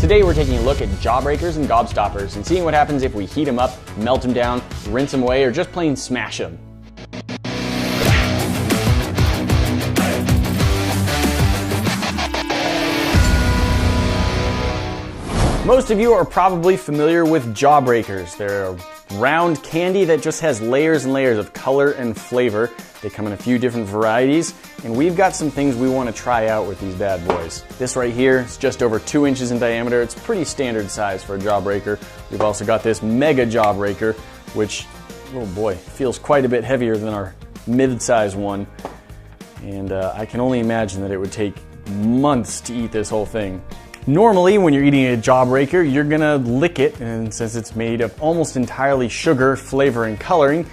Today we're taking a look at jawbreakers and gobstoppers and seeing what happens if we heat them up, melt them down, rinse them away, or just plain smash them. Most of you are probably familiar with jawbreakers. They're a round candy that just has layers and layers of color and flavor. They come in a few different varieties, and we've got some things we want to try out with these bad boys. This right here is just over 2 inches in diameter. It's pretty standard size for a jawbreaker. We've also got this mega jawbreaker, which, oh boy, feels quite a bit heavier than our mid-size one. And I can only imagine that it would take months to eat this whole thing. Normally, when you're eating a jawbreaker, you're gonna lick it, and since it's made of almost entirely sugar, flavor, and coloring,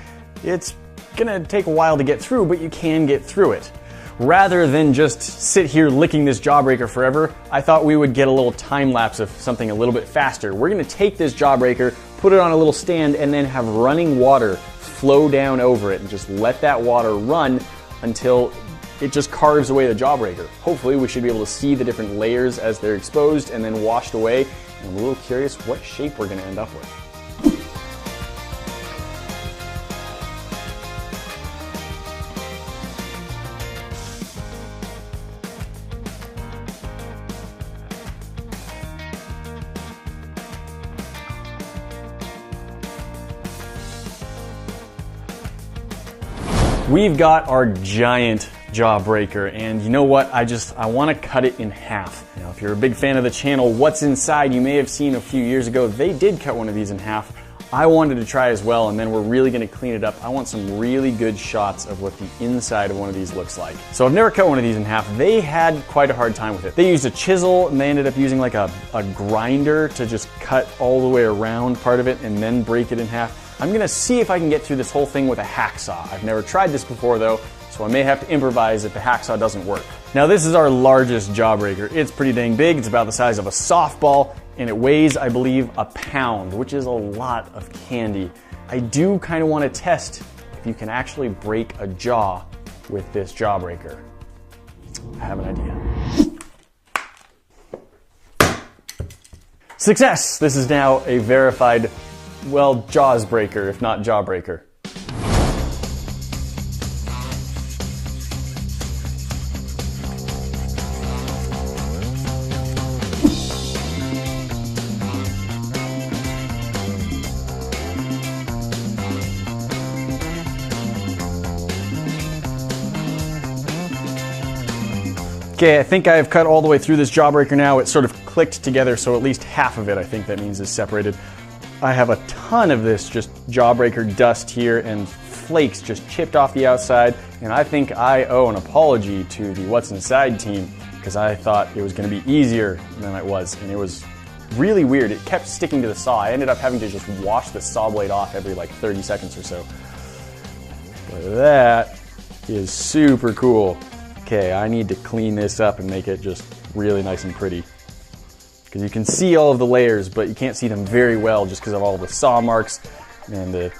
it's gonna take a while to get through, but you can get through it. Rather than just sit here licking this jawbreaker forever, I thought we would get a little time lapse of something a little bit faster. We're gonna take this jawbreaker, put it on a little stand, and then have running water flow down over it, and just let that water run until it just carves away the jawbreaker. Hopefully we should be able to see the different layers as they're exposed and then washed away. And I'm a little curious what shape we're going to end up with. We've got our giant jawbreaker, and you know what? I want to cut it in half. Now, if you're a big fan of the channel What's Inside, you may have seen a few years ago they did cut one of these in half. I wanted to try as well, and then we're really going to clean it up. I want some really good shots of what the inside of one of these looks like. So I've never cut one of these in half. They had quite a hard time with it. They used a chisel, and they ended up using like a grinder to just cut all the way around part of it and then break it in half. I'm going to see if I can get through this whole thing with a hacksaw. I've never tried this before though, so I may have to improvise if the hacksaw doesn't work. Now this is our largest jawbreaker. It's pretty dang big. It's about the size of a softball, and it weighs, I believe, a pound, which is a lot of candy. I do kind of want to test if you can actually break a jaw with this jawbreaker. I have an idea. Success! This is now a verified, well, jaws breaker, if not jawbreaker. Okay, I think I've cut all the way through this jawbreaker now. It sort of clicked together, so at least half of it, I think that means, is separated. I have a ton of this just jawbreaker dust here and flakes just chipped off the outside, and I think I owe an apology to the What's Inside team because I thought it was going to be easier than it was, and it was really weird. It kept sticking to the saw. I ended up having to just wash the saw blade off every like 30 seconds or so. But that is super cool. Okay, I need to clean this up and make it just really nice and pretty. Because you can see all of the layers, but you can't see them very well just because of all the saw marks and the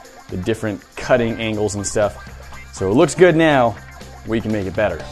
different cutting angles and stuff. So it looks good now. We can make it better.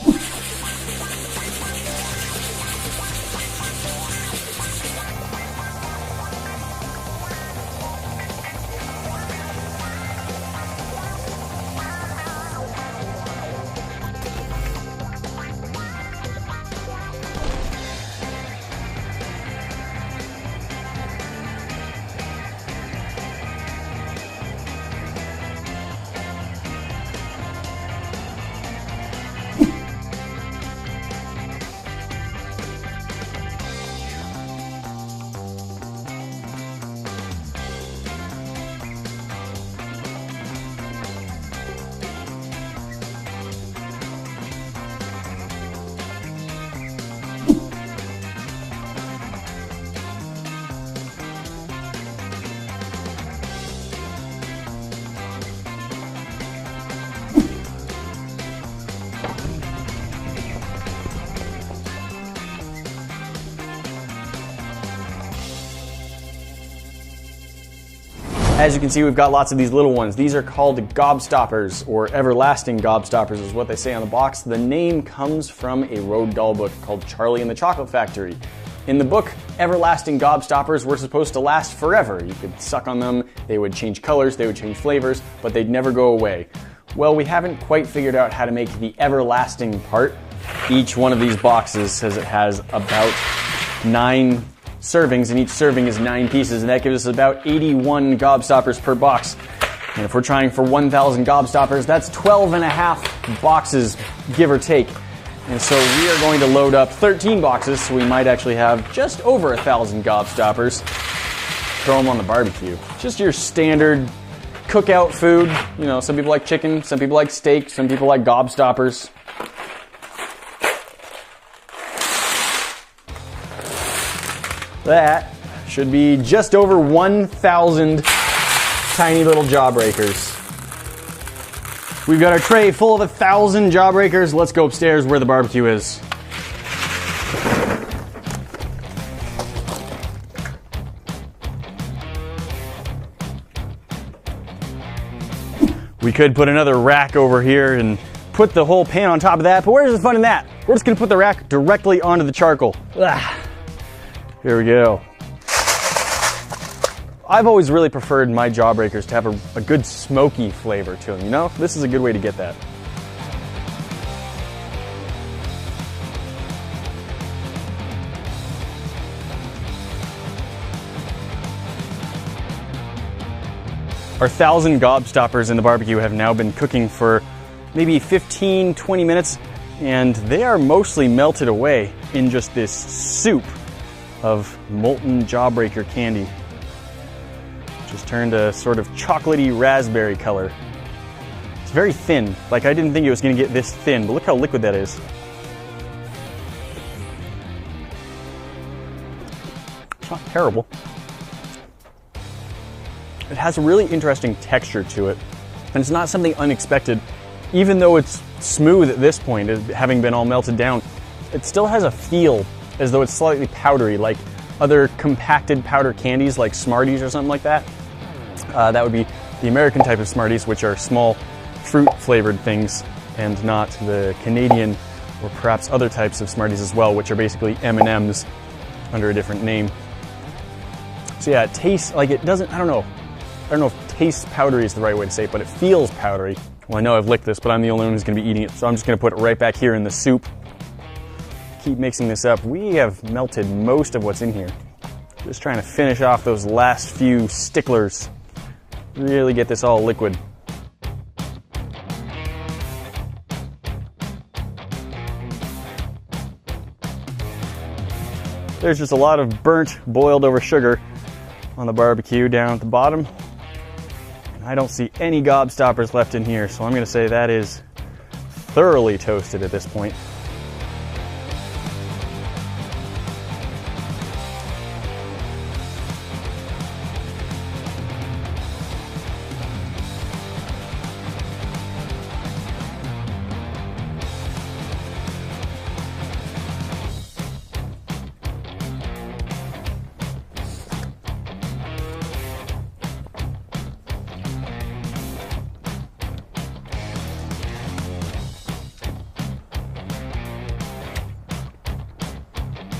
As you can see, we've got lots of these little ones. These are called gobstoppers, or everlasting gobstoppers is what they say on the box. The name comes from a Roald Dahl book called Charlie and the Chocolate Factory. In the book, everlasting gobstoppers were supposed to last forever. You could suck on them, they would change colors, they would change flavors, but they'd never go away. Well, we haven't quite figured out how to make the everlasting part. Each one of these boxes says it has about 9 servings, and each serving is 9 pieces, and that gives us about 81 gobstoppers per box. And if we're trying for 1,000 gobstoppers, that's 12.5 boxes, give or take. And so we are going to load up 13 boxes, so we might actually have just over 1,000 gobstoppers. Throw them on the barbecue. Just your standard cookout food. You know, some people like chicken, some people like steak, some people like gobstoppers. That should be just over 1,000 tiny little jawbreakers. We've got our tray full of 1,000 jawbreakers. Let's go upstairs where the barbecue is. We could put another rack over here and put the whole pan on top of that, but where's the fun in that? We're just gonna put the rack directly onto the charcoal. Here we go. I've always really preferred my jawbreakers to have a good smoky flavor to them, you know? This is a good way to get that. Our 1,000 gobstoppers in the barbecue have now been cooking for maybe 15-20 minutes, and they are mostly melted away in just this soup of molten jawbreaker candy. Just turned a sort of chocolatey raspberry color. It's very thin. Like, I didn't think it was going to get this thin, but look how liquid that is. It's not terrible. It has a really interesting texture to it, and it's not something unexpected. Even though it's smooth at this point, having been all melted down, it still has a feel as though it's slightly powdery, like other compacted powder candies like Smarties or something like that. That would be the American type of Smarties, which are small fruit-flavored things, and not the Canadian or perhaps other types of Smarties as well, which are basically M&Ms under a different name. So yeah, it tastes like it doesn't, I don't know if tastes powdery is the right way to say it, but it feels powdery. Well, I know I've licked this, but I'm the only one who's going to be eating it, so I'm just going to put it right back here in the soup. Keep mixing this up. We have melted most of what's in here. Just trying to finish off those last few sticklers. Really get this all liquid. There's just a lot of burnt, boiled over sugar on the barbecue down at the bottom. I don't see any gobstoppers left in here, so I'm going to say that is thoroughly toasted at this point.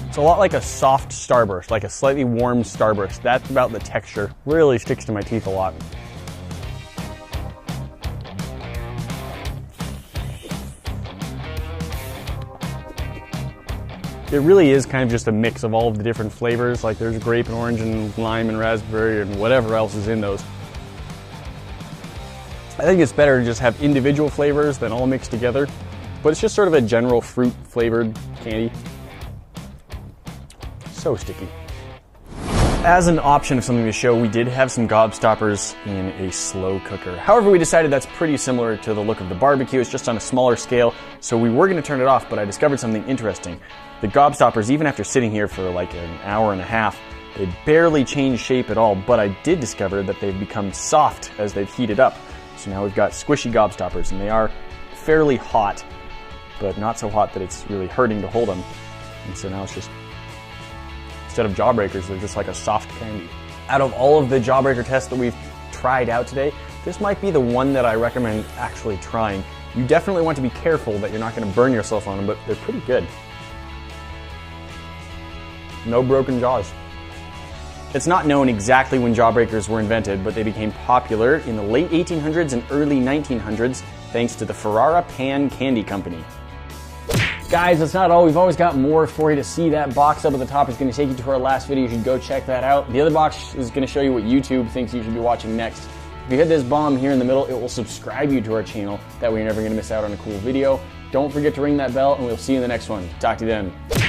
It's a lot like a soft Starburst, like a slightly warm Starburst. That's about the texture. Really sticks to my teeth a lot. It really is kind of just a mix of all of the different flavors. Like there's grape and orange and lime and raspberry and whatever else is in those. I think it's better to just have individual flavors than all mixed together. But it's just sort of a general fruit flavored candy. So sticky. As an option of something to show, we did have some gobstoppers in a slow cooker. However, we decided that's pretty similar to the look of the barbecue. It's just on a smaller scale, so we were going to turn it off, but I discovered something interesting. The gobstoppers, even after sitting here for like an hour and a half, they barely changed shape at all, but I did discover that they've become soft as they've heated up. So now we've got squishy gobstoppers, and they are fairly hot, but not so hot that it's really hurting to hold them. And so now it's just, instead of jawbreakers, they're just like a soft candy. Out of all of the jawbreaker tests that we've tried out today, this might be the one that I recommend actually trying. You definitely want to be careful that you're not going to burn yourself on them, but they're pretty good. No broken jaws. It's not known exactly when jawbreakers were invented, but they became popular in the late 1800s and early 1900s thanks to the Ferrara Pan Candy Company. Guys, that's not all. We've always got more for you to see. That box up at the top is going to take you to our last video. You should go check that out. The other box is going to show you what YouTube thinks you should be watching next. If you hit this bomb here in the middle, it will subscribe you to our channel. That way you're never going to miss out on a cool video. Don't forget to ring that bell, and we'll see you in the next one. Talk to you then.